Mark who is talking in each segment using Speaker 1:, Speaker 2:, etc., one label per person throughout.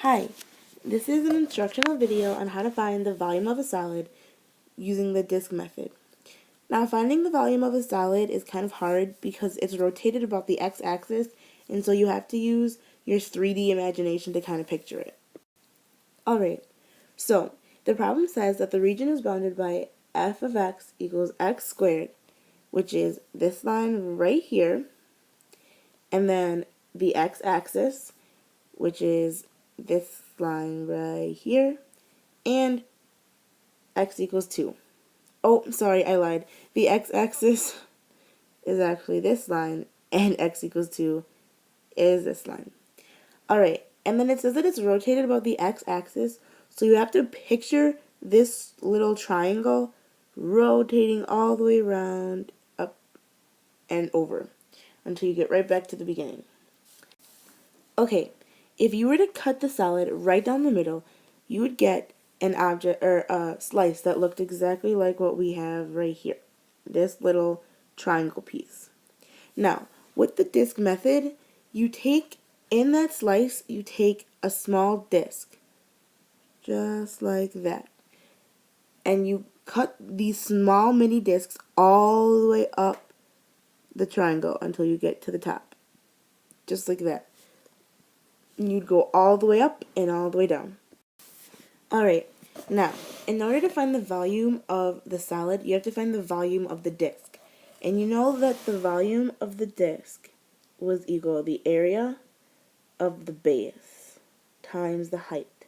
Speaker 1: Hi, this is an instructional video on how to find the volume of a solid using the disk method. Now, finding the volume of a solid is kind of hard because it's rotated about the x-axis, and so you have to use your 3D imagination to kind of picture it. Alright, so the problem says that the region is bounded by f of x equals x squared, which is this line right here, and then the x-axis, which is this line right here, and x equals 2. Oh, sorry, I lied. The x-axis is actually this line, and x equals 2 is this line. Alright, and then it says that it's rotated about the x-axis, so you have to picture this little triangle rotating all the way around, up, and over, until you get right back to the beginning. Okay, if you were to cut the solid right down the middle, you would get an object or a slice that looked exactly like what we have right here, this little triangle piece. Now, with the disk method, you take in that slice, you take a small disk, just like that, and you cut these small mini disks all the way up the triangle until you get to the top, just like that. And you'd go all the way up and all the way down. Alright, now, in order to find the volume of the solid, you have to find the volume of the disk. And you know that the volume of the disk was equal to the area of the base times the height.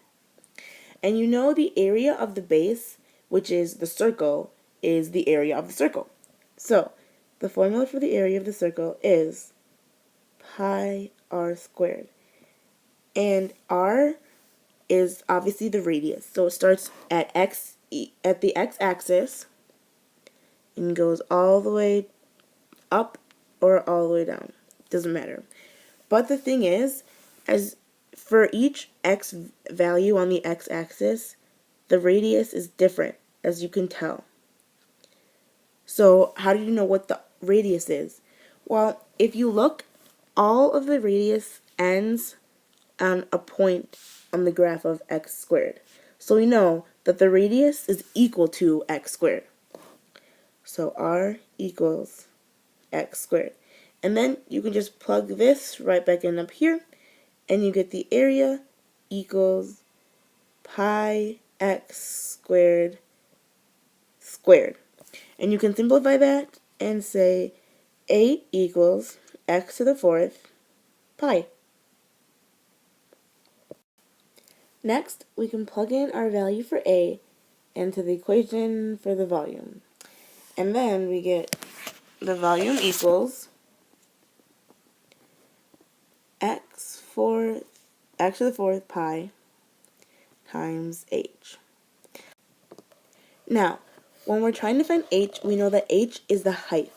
Speaker 1: And you know the area of the base, which is the circle, is the area of the circle. So, the formula for the area of the circle is pi r squared. And r is obviously the radius. So it starts at the x-axis and goes all the way up or all the way down. Doesn't matter. But the thing is, as for each x value on the x-axis, the radius is different, as you can tell. So how do you know what the radius is? Well, if you look, all of the radius ends on a point on the graph of x squared. So we know that the radius is equal to x squared. So r equals x squared. And then you can just plug this right back in up here, and you get the area equals pi x squared squared. And you can simplify that and say 8 equals x to the 4th pi. Next, we can plug in our value for A into the equation for the volume. And then we get the volume equals x to the 4th pi times h. Now, when we're trying to find h, we know that h is the height.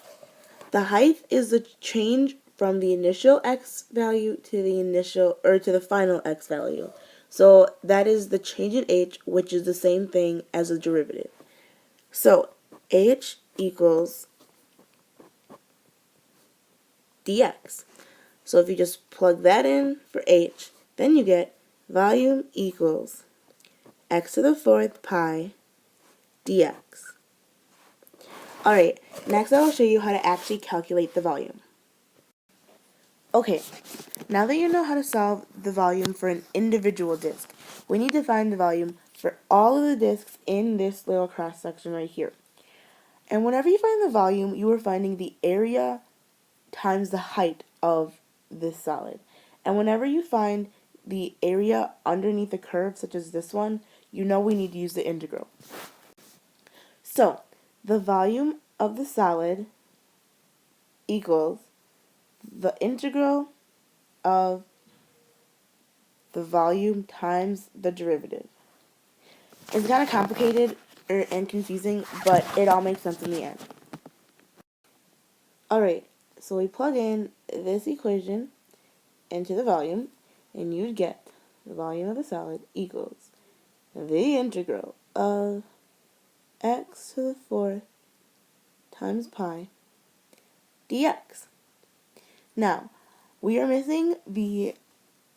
Speaker 1: The height is the change from the initial x value to the final x value. So that is the change in h, which is the same thing as a derivative. So h equals dx. So if you just plug that in for h, then you get volume equals x to the 4th pi dx. Alright, next I will show you how to actually calculate the volume. Okay, now that you know how to solve the volume for an individual disk, we need to find the volume for all of the disks in this little cross section right here. And whenever you find the volume, you are finding the area times the height of this solid. And whenever you find the area underneath a curve, such as this one, you know we need to use the integral. So, the volume of the solid equals the integral of the volume times the derivative. It's kind of complicated and confusing, but it all makes sense in the end. Alright, so we plug in this equation into the volume, and you'd get the volume of the solid equals the integral of x to the 4th times pi dx. Now, we are missing the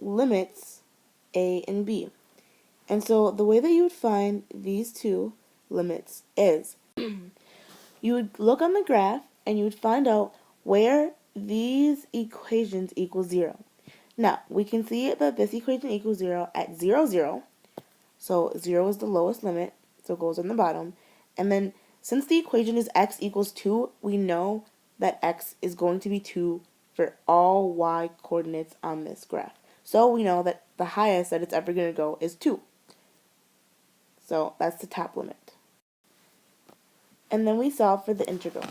Speaker 1: limits a and b. And so the way that you would find these two limits is you would look on the graph and you would find out where these equations equal 0. Now, we can see that this equation equals 0 at 0, 0. So 0 is the lowest limit, so it goes on the bottom. And then since the equation is x equals 2, we know that x is going to be 2 for all y coordinates on this graph. So we know that the highest that it's ever going to go is 2. So that's the top limit. And then we solve for the integral.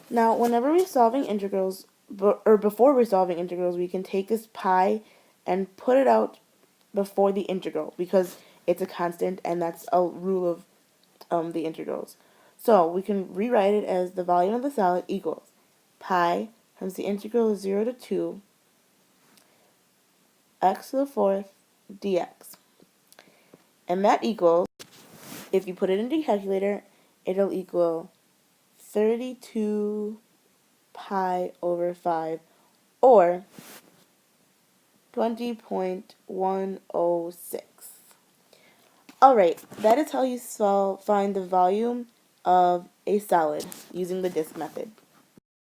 Speaker 1: Now, whenever we're solving integrals, or before we're solving integrals, we can take this pi and put it out before the integral because it's a constant and that's a rule of the integrals. So we can rewrite it as the volume of the solid equals pi times the integral of 0 to 2 x to the fourth dx. And that equals, if you put it into your calculator, it'll equal 32 pi over 5 or 20.106. Alright, that is how you find the volume of a solid using the disk method.